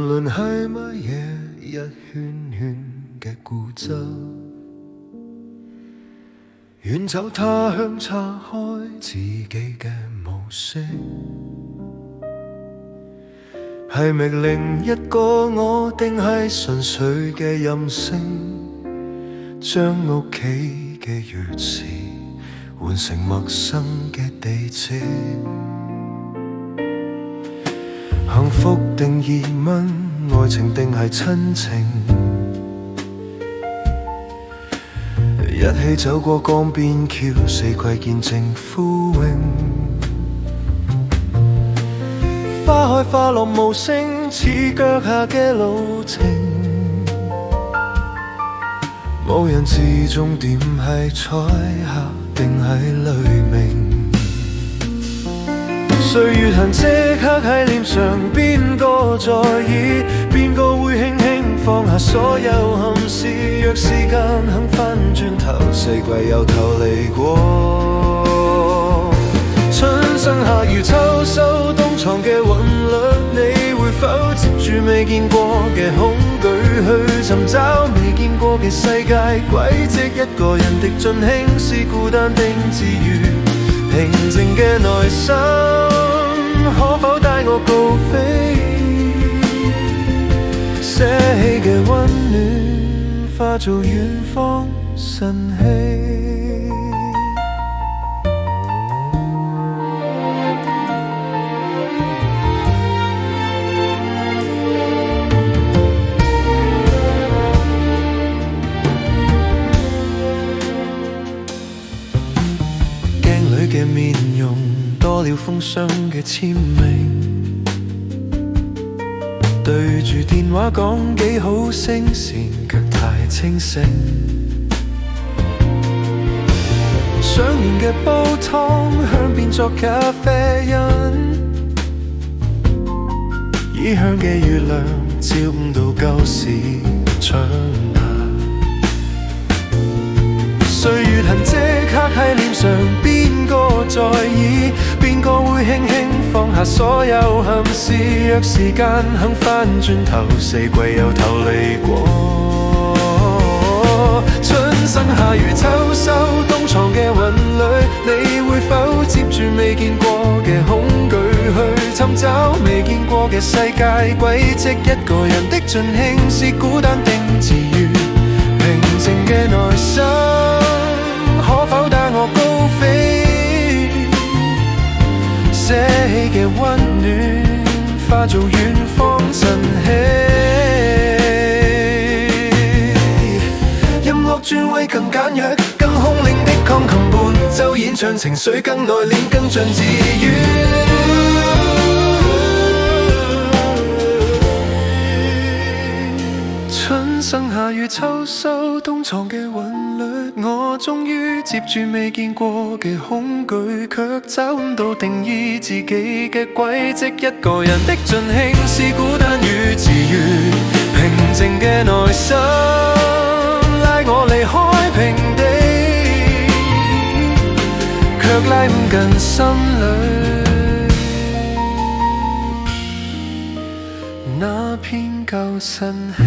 論係乜嘢一圈圈嘅固執，遠走他鄉拆開自己嘅模式，係命令一個我定係純粹嘅任性，將屋企嘅鑰匙換成陌生嘅地址。幸福定疑問，愛情定係親情，一起走過江邊橋，四季見證枯榮。花開花落無聲，似腳下嘅路程，無人知終點係彩霞定係雷鳴。歲月痕跡刻喺臉上，邊個在意？邊個會輕輕放下所有憾事？若時間肯返轉頭，四季又逃離過。春生夏與秋收冬藏嘅韻律，你會否接住未見過嘅恐懼，去尋找未見過嘅世界軌跡？一個人的盡興是孤單定自愈？平靜嘅內心可否帶我高飛？捨棄嘅溫暖化做遠方晨曦。鏡裏嘅面容多了風霜嘅簽名，對住電話講幾好聲線，卻太清醒。想念嘅煲湯香變作咖啡因，異鄉嘅月亮照唔到舊時長大。歲月痕跡刻喺臉上，邊個在意？邊個會輕輕放下所有憾事？若時間肯返轉頭，四季又逃離過。春生夏與秋收冬藏嘅韻律，你會否接住未見過嘅恐懼，去尋找未見過嘅世界軌跡？一個人的盡興是孤單定自愈？平靜嘅內心可否帶我高飛？捨棄嘅溫暖化做遠方晨曦。音樂轉位更簡約，更空靈的鋼琴伴奏演唱情緒更內斂，更盡自愈。春生夏與秋收冬藏嘅韻律，我終於接住未見過嘅恐懼，卻找唔到定義自己嘅軌跡。一個人的盡興是孤單與自愈，平靜嘅內心拉我離開平地，卻拉唔近心裏那片舊晨曦。